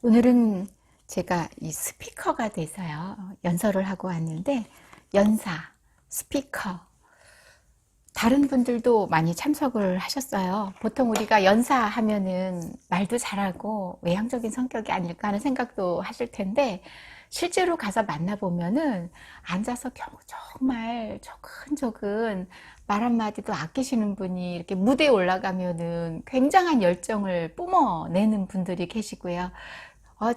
오늘은 제가 이 스피커가 돼서요. 연설을 하고 왔는데 연사, 스피커 다른 분들도 많이 참석을 하셨어요. 보통 우리가 연사 하면은 말도 잘하고 외향적인 성격이 아닐까 하는 생각도 하실 텐데 실제로 가서 만나보면은 앉아서 정말 조근조근 말 한마디도 아끼시는 분이 이렇게 무대에 올라가면은 굉장한 열정을 뿜어내는 분들이 계시고요.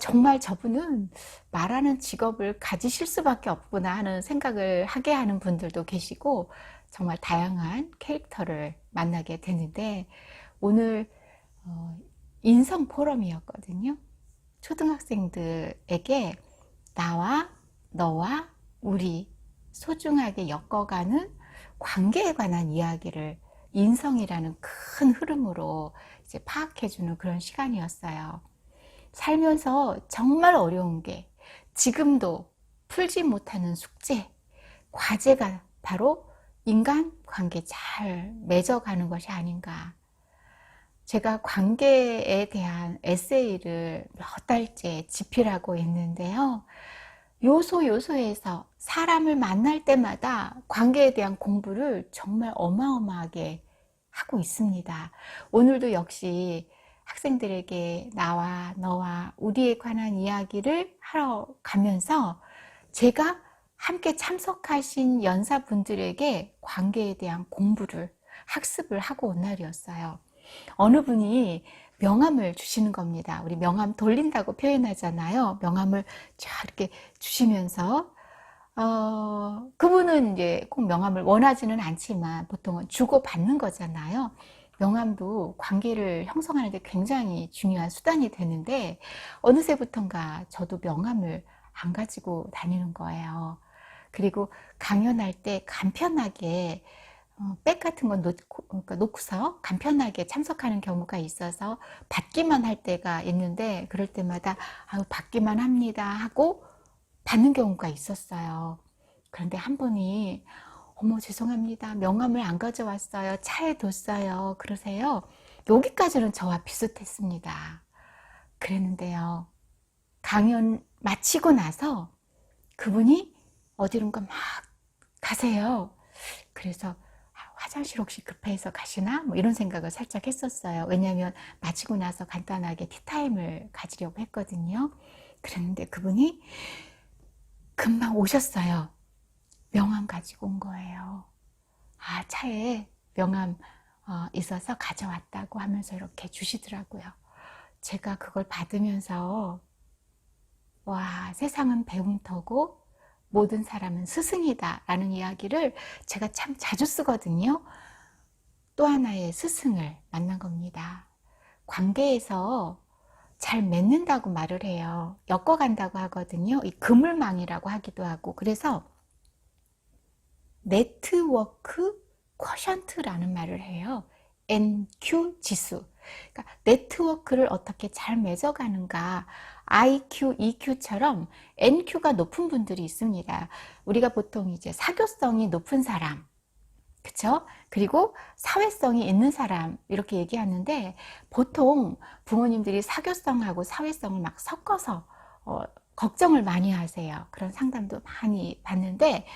정말 저분은 말하는 직업을 가지실 수밖에 없구나 하는 생각을 하게 하는 분들도 계시고 정말 다양한 캐릭터를 만나게 되는데 오늘 인성 포럼이었거든요. 초등학생들에게 나와 너와 우리 소중하게 엮어가는 관계에 관한 이야기를 인성이라는 큰 흐름으로 이제 파악해주는 그런 시간이었어요. 살면서 정말 어려운 게 지금도 풀지 못하는 숙제, 과제가 바로 인간관계 잘 맺어가는 것이 아닌가. 제가 관계에 대한 에세이를 몇 달째 집필하고 있는데요. 요소에서 사람을 만날 때마다 관계에 대한 공부를 정말 어마어마하게 하고 있습니다. 오늘도 역시 학생들에게 나와 너와 우리에 관한 이야기를 하러 가면서 제가 함께 참석하신 연사분들에게 관계에 대한 공부를 학습을 하고 온 날이었어요. 어느 분이 명함을 주시는 겁니다. 우리 명함 돌린다고 표현하잖아요. 명함을 쫙 이렇게 주시면서 그분은 이제 꼭 명함을 원하지는 않지만 보통은 주고받는 거잖아요. 명함도 관계를 형성하는 데 굉장히 중요한 수단이 되는데 어느새부턴가 저도 명함을 안 가지고 다니는 거예요. 그리고 강연할 때 간편하게 백 같은 건 놓고서 간편하게 참석하는 경우가 있어서 받기만 할 때가 있는데 그럴 때마다 아유 받기만 합니다 하고 받는 경우가 있었어요. 그런데 한 분이 어머 죄송합니다. 명함을 안 가져왔어요. 차에 뒀어요. 그러세요. 여기까지는 저와 비슷했습니다. 그랬는데요. 강연 마치고 나서 그분이 어디론가 막 가세요. 그래서 화장실 혹시 급해서 가시나? 뭐 이런 생각을 살짝 했었어요. 왜냐하면 마치고 나서 간단하게 티타임을 가지려고 했거든요. 그랬는데 그분이 금방 오셨어요. 명함 가지고 온 거예요. 차에 명함 있어서 가져왔다고 하면서 이렇게 주시더라고요. 제가 그걸 받으면서 와, 세상은 배움터고 모든 사람은 스승이다 라는 이야기를 제가 참 자주 쓰거든요. 또 하나의 스승을 만난 겁니다. 관계에서 잘 맺는다고 말을 해요. 엮어간다고 하거든요. 이 그물망이라고 하기도 하고. 그래서 네트워크 쿼션트라는 말을 해요. NQ 지수. 그러니까 네트워크를 어떻게 잘 맺어가는가. IQ, EQ처럼 NQ가 높은 분들이 있습니다. 우리가 보통 이제 사교성이 높은 사람, 그쵸? 그리고 사회성이 있는 사람 이렇게 얘기하는데 보통 부모님들이 사교성하고 사회성을 막 섞어서 걱정을 많이 하세요. 그런 상담도 많이 받는데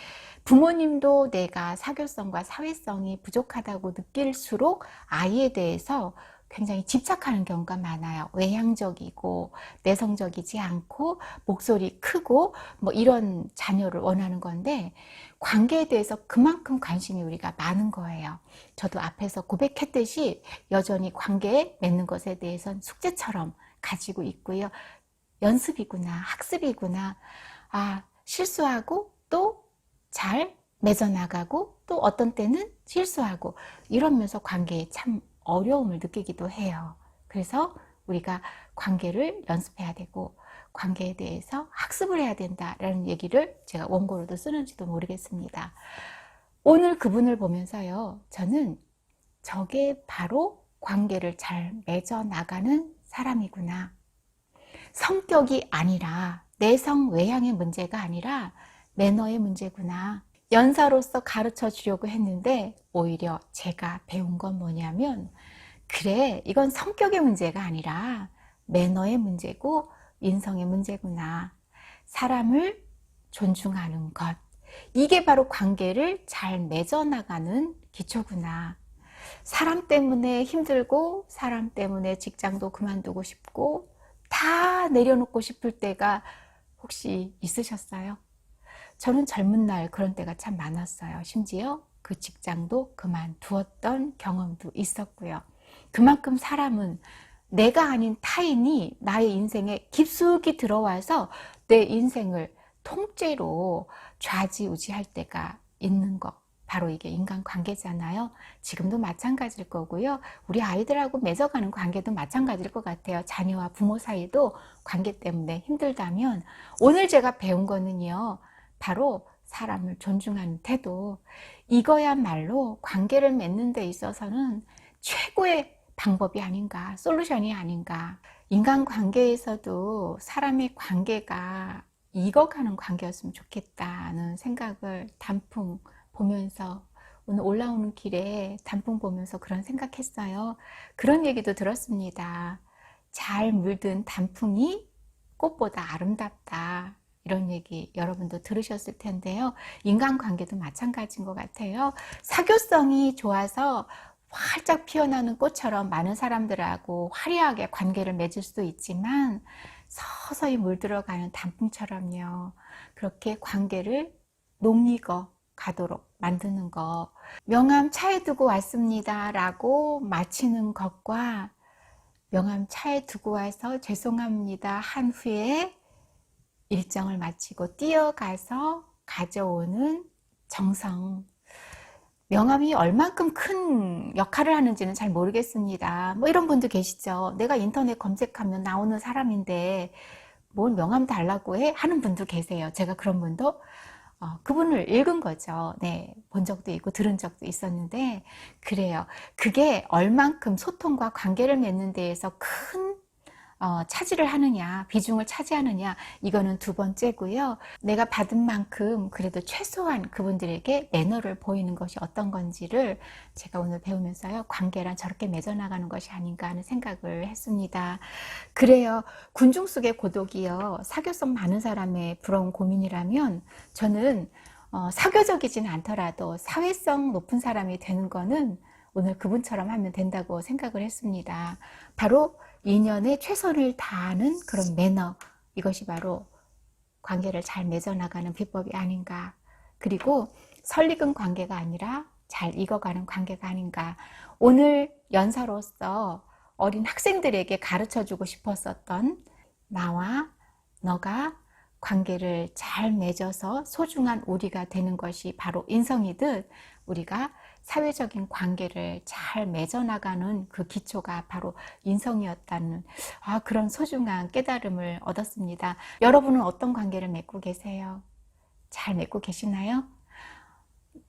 부모님도 내가 사교성과 사회성이 부족하다고 느낄수록 아이에 대해서 굉장히 집착하는 경우가 많아요. 외향적이고 내성적이지 않고 목소리 크고 뭐 이런 자녀를 원하는 건데 관계에 대해서 그만큼 관심이 우리가 많은 거예요. 저도 앞에서 고백했듯이 여전히 관계에 맺는 것에 대해서는 숙제처럼 가지고 있고요. 연습이구나, 학습이구나. 실수하고 또 잘 맺어나가고 또 어떤 때는 실수하고 이러면서 관계에 참 어려움을 느끼기도 해요. 그래서 우리가 관계를 연습해야 되고 관계에 대해서 학습을 해야 된다라는 얘기를 제가 원고로도 쓰는지도 모르겠습니다. 오늘 그분을 보면서요. 저는 저게 바로 관계를 잘 맺어나가는 사람이구나. 성격이 아니라 내성 외향의 문제가 아니라 매너의 문제구나. 연사로서 가르쳐 주려고 했는데 오히려 제가 배운 건 뭐냐면 그래 이건 성격의 문제가 아니라 매너의 문제고 인성의 문제구나. 사람을 존중하는 것. 이게 바로 관계를 잘 맺어나가는 기초구나. 사람 때문에 힘들고 사람 때문에 직장도 그만두고 싶고 다 내려놓고 싶을 때가 혹시 있으셨어요? 저는 젊은 날 그런 때가 참 많았어요. 심지어 그 직장도 그만두었던 경험도 있었고요. 그만큼 사람은 내가 아닌 타인이 나의 인생에 깊숙이 들어와서 내 인생을 통째로 좌지우지할 때가 있는 것. 바로 이게 인간관계잖아요. 지금도 마찬가지일 거고요. 우리 아이들하고 맺어가는 관계도 마찬가지일 것 같아요. 자녀와 부모 사이도 관계 때문에 힘들다면 오늘 제가 배운 거는요. 바로 사람을 존중하는 태도. 이거야말로 관계를 맺는 데 있어서는 최고의 방법이 아닌가, 솔루션이 아닌가. 인간관계에서도 사람의 관계가 익어가는 관계였으면 좋겠다는 생각을 단풍 보면서 오늘 올라오는 길에 단풍 보면서 그런 생각했어요. 그런 얘기도 들었습니다. 잘 물든 단풍이 꽃보다 아름답다. 이런 얘기 여러분도 들으셨을 텐데요. 인간관계도 마찬가지인 것 같아요. 사교성이 좋아서 활짝 피어나는 꽃처럼 많은 사람들하고 화려하게 관계를 맺을 수도 있지만 서서히 물들어가는 단풍처럼요. 그렇게 관계를 녹익어 가도록 만드는 거. 명함 차에 두고 왔습니다 라고 마치는 것과 명함 차에 두고 와서 죄송합니다 한 후에 일정을 마치고 뛰어가서 가져오는 정성. 명함이 얼만큼 큰 역할을 하는지는 잘 모르겠습니다. 뭐 이런 분도 계시죠. 내가 인터넷 검색하면 나오는 사람인데 뭘 명함 달라고 해? 하는 분도 계세요. 제가 그런 분도 그분을 읽은 거죠. 네, 본 적도 있고 들은 적도 있었는데 그래요. 그게 얼만큼 소통과 관계를 맺는 데에서 큰 차지를 하느냐, 비중을 차지하느냐, 이거는 두 번째고요. 내가 받은 만큼 그래도 최소한 그분들에게 매너를 보이는 것이 어떤 건지를 제가 오늘 배우면서요, 관계란 저렇게 맺어나가는 것이 아닌가 하는 생각을 했습니다. 그래요. 군중 속의 고독이요, 사교성 많은 사람의 부러운 고민이라면 저는 사교적이진 않더라도 사회성 높은 사람이 되는 거는 오늘 그분처럼 하면 된다고 생각을 했습니다. 바로 인연에 최선을 다하는 그런 매너, 이것이 바로 관계를 잘 맺어나가는 비법이 아닌가. 그리고 설익은 관계가 아니라 잘 익어가는 관계가 아닌가. 오늘 연사로서 어린 학생들에게 가르쳐주고 싶었었던 나와 너가 관계를 잘 맺어서 소중한 우리가 되는 것이 바로 인성이듯 우리가 사회적인 관계를 잘 맺어나가는 그 기초가 바로 인성이었다는 그런 소중한 깨달음을 얻었습니다. 여러분은 어떤 관계를 맺고 계세요? 잘 맺고 계시나요?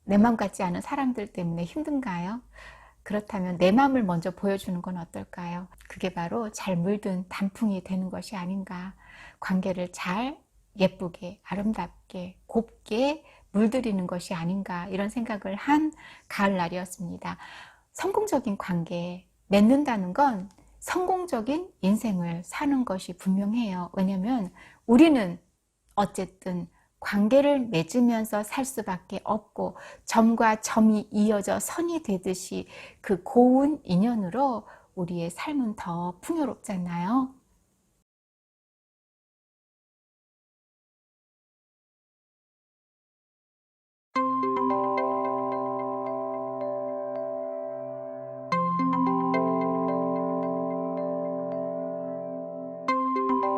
내 맘 같지 않은 사람들 때문에 힘든가요? 그렇다면 내 맘을 먼저 보여주는 건 어떨까요? 그게 바로 잘 물든 단풍이 되는 것이 아닌가. 관계를 잘 예쁘게 아름답게 곱게 물들이는 것이 아닌가 이런 생각을 한 가을날이었습니다. 성공적인 관계 맺는다는 건 성공적인 인생을 사는 것이 분명해요. 왜냐하면 우리는 어쨌든 관계를 맺으면서 살 수밖에 없고 점과 점이 이어져 선이 되듯이 그 고운 인연으로 우리의 삶은 더 풍요롭잖아요.